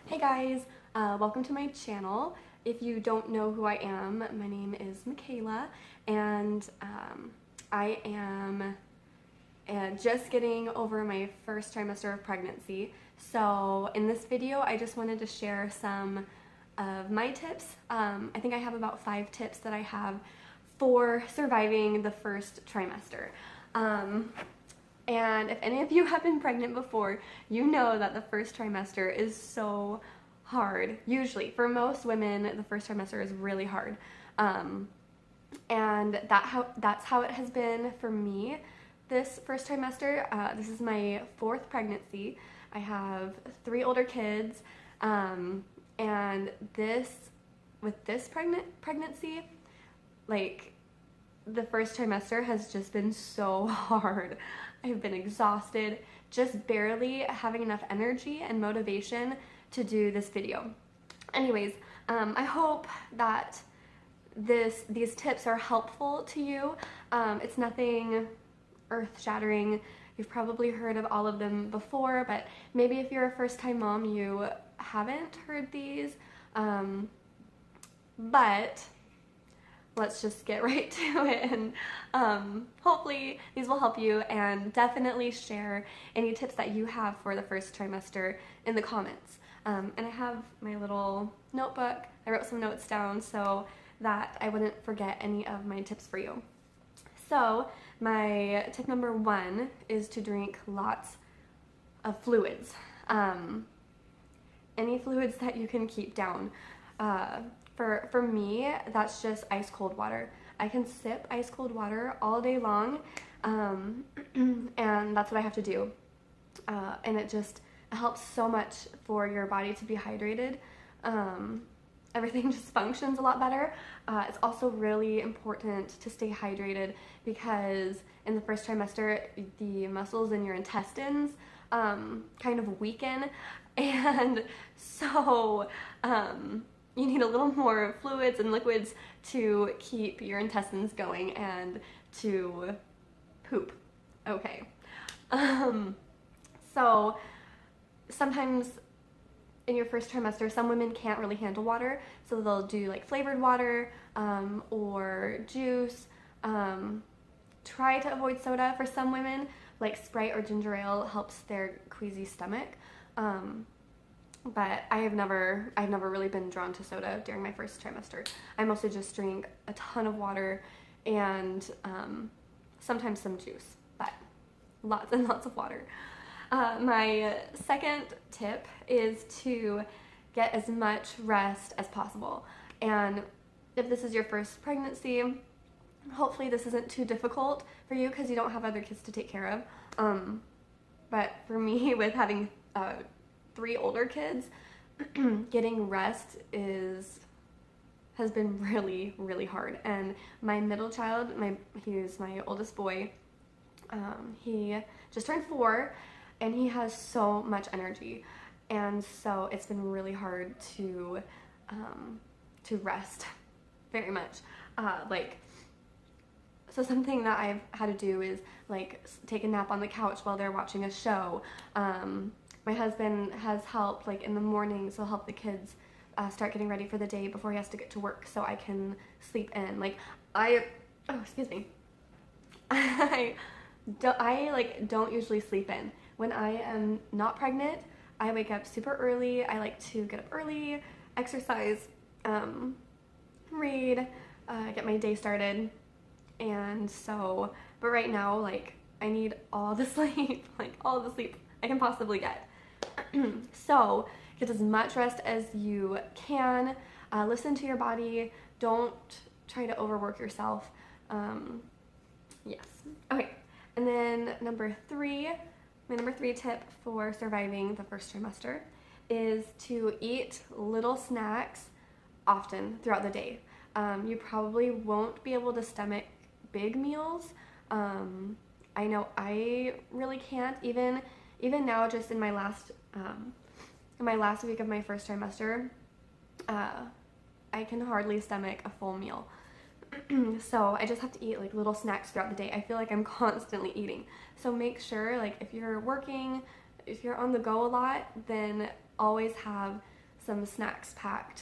Hey guys, welcome to my channel. If you don't know who I am, my name is Michaela, and I am just getting over my first trimester of pregnancy. So in this video, I just wanted to share some of my tips. I think I have about 5 tips that I have for surviving the first trimester. And if any of you have been pregnant before, you know that the first trimester is so hard. Usually, for most women, the first trimester is really hard. And that's how it has been for me this first trimester. This is my 4th pregnancy. I have 3 older kids, and with this pregnancy, like, the first trimester has just been so hard. I've been exhausted, just barely having enough energy and motivation to do this video. Anyways, I hope that these tips are helpful to you. It's nothing earth-shattering. You've probably heard of all of them before, but maybe if you're a first-time mom, you haven't heard these. But let's just get right to it, and hopefully these will help you, and definitely share any tips that you have for the first trimester in the comments. And I have my little notebook. I wrote some notes down so that I wouldn't forget any of my tips for you. So my tip number 1 is to drink lots of fluids. Any fluids that you can keep down. For me, that's just ice cold water. I can sip ice cold water all day long, and that's what I have to do. And it just helps so much for your body to be hydrated. Everything just functions a lot better. It's also really important to stay hydrated because in the first trimester, the muscles in your intestines kind of weaken, and so you need a little more fluids and liquids to keep your intestines going and to poop. Okay. So sometimes in your first trimester, some women can't really handle water, so they'll do like flavored water or juice. Try to avoid soda. For some women, like Sprite or ginger ale helps their queasy stomach. But I've never really been drawn to soda during my first trimester. I mostly just drink a ton of water and sometimes some juice, but lots and lots of water. My second tip is to get as much rest as possible. And if this is your first pregnancy, hopefully this isn't too difficult for you because you don't have other kids to take care of. But for me, with having 3 older kids, getting rest has been really, really hard. And my middle child, he's my oldest boy, he just turned 4, and he has so much energy, and so it's been really hard to rest very much. So something that I've had to do is like take a nap on the couch while they're watching a show. My husband has helped, like in the mornings, he'll help the kids start getting ready for the day before he has to get to work so I can sleep in. Like excuse me. I don't usually sleep in. When I am not pregnant, I wake up super early. I like to get up early, exercise, read, get my day started. And so, but right now, like, I need all the sleep, like all the sleep I can possibly get. So get as much rest as you can. Listen to your body. Don't try to overwork yourself. Yes. Okay. And then my number 3 tip for surviving the first trimester is to eat little snacks often throughout the day. You probably won't be able to stomach big meals. I know I really can't. Even now, just in my last week of my first trimester, I can hardly stomach a full meal. So I just have to eat like little snacks throughout the day. I feel like I'm constantly eating. So make sure, like, if you're working, if you're on the go a lot, then always have some snacks packed,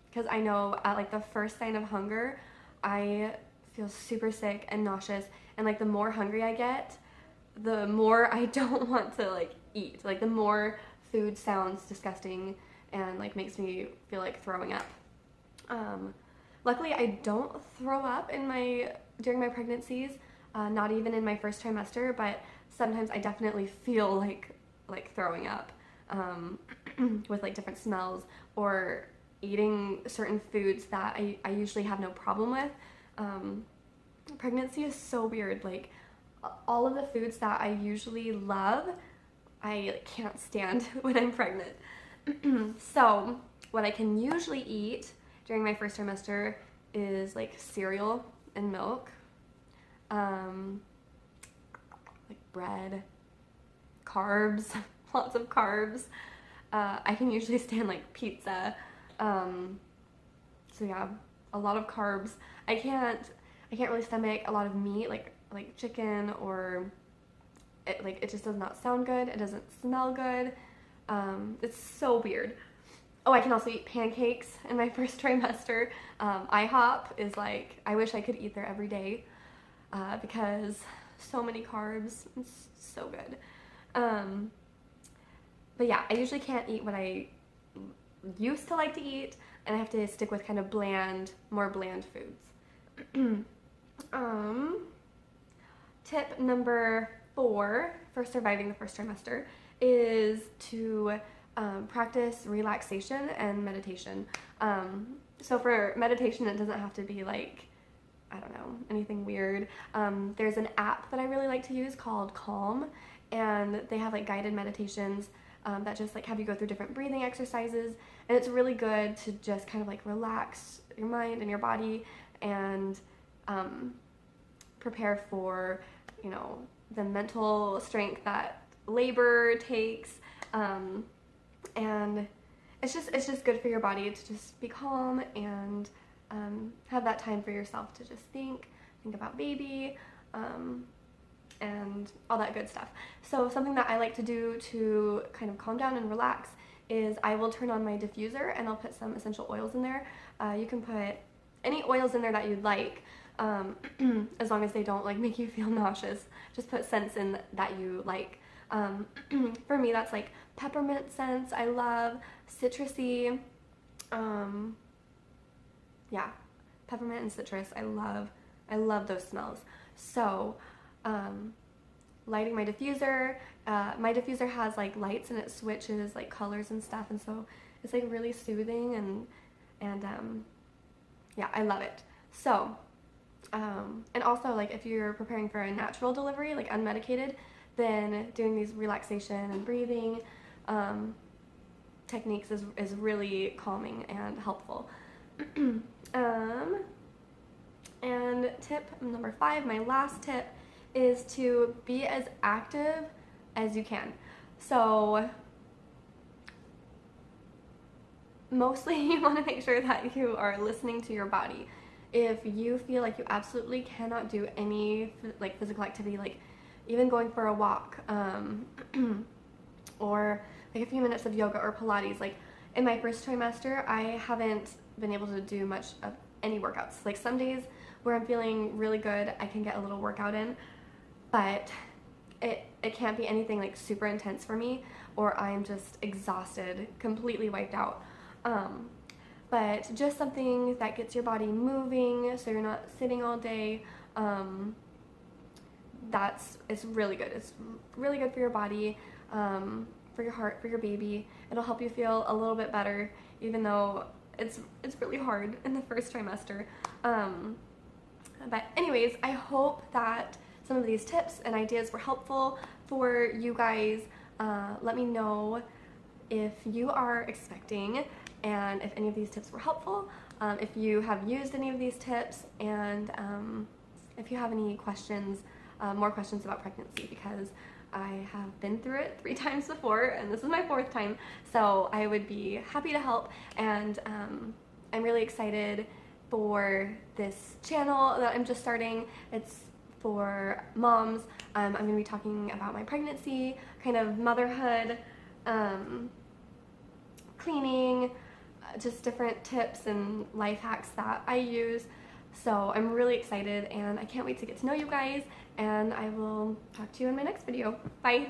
because I know at like the first sign of hunger, I feel super sick and nauseous, and like the more hungry I get, the more I don't want to like eat. Like the more food sounds disgusting and like makes me feel like throwing up. Luckily, I don't throw up during my pregnancies, not even in my first trimester, but sometimes I definitely feel like throwing up with like different smells or eating certain foods that I usually have no problem with. Pregnancy is so weird. Like all of the foods that I usually love, I can't stand when I'm pregnant. So what I can usually eat during my first trimester is like cereal and milk, like bread, carbs, lots of carbs. I can usually stand like pizza. So yeah, a lot of carbs. I can't really stomach a lot of meat, like chicken, or it just does not sound good. It doesn't smell good. It's so weird. Oh, I can also eat pancakes in my first trimester. IHOP is like, I wish I could eat there every day, because so many carbs. It's so good. But yeah, I usually can't eat what I used to like to eat, and I have to stick with kind of more bland foods. Tip number 4 for surviving the first trimester is to practice relaxation and meditation. So for meditation, it doesn't have to be like, I don't know, anything weird. There's an app that I really like to use called Calm, and they have like guided meditations that just like have you go through different breathing exercises, and it's really good to just kind of like relax your mind and your body and prepare for, the mental strength that labor takes, and it's just good for your body to just be calm and have that time for yourself to just think about baby, and all that good stuff. So something that I like to do to kind of calm down and relax is I will turn on my diffuser and I'll put some essential oils in there. You can put any oils in there that you'd like, as long as they don't like make you feel nauseous. Just put scents in that you like. For me, that's like peppermint scents I love, citrusy, yeah, peppermint and citrus, I love those smells. So lighting my diffuser has like lights, and it switches like colors and stuff, and so it's like really soothing, and yeah, I love it. So and also, like, if you're preparing for a natural delivery, like unmedicated, then doing these relaxation and breathing techniques is really calming and helpful. And tip number 5, my last tip, is to be as active as you can. So mostly you want to make sure that you are listening to your body. If you feel like you absolutely cannot do any like physical activity, like even going for a walk, or like a few minutes of yoga or Pilates, like in my first trimester, I haven't been able to do much of any workouts. Like some days where I'm feeling really good, I can get a little workout in, but it can't be anything like super intense for me, or I'm just exhausted, completely wiped out. But just something that gets your body moving so you're not sitting all day, it's really good. It's really good for your body, for your heart, for your baby. It'll help you feel a little bit better, even though it's really hard in the first trimester. But anyways, I hope that some of these tips and ideas were helpful for you guys. Let me know if you are expecting, and if any of these tips were helpful, if you have used any of these tips, and if you have any questions, more questions about pregnancy, because I have been through it 3 times before, and this is my 4th time, so I would be happy to help. And I'm really excited for this channel that I'm just starting. It's for moms. I'm going to be talking about my pregnancy, kind of motherhood, cleaning, just different tips and life hacks that I use. So I'm really excited and I can't wait to get to know you guys, and I will talk to you in my next video. Bye!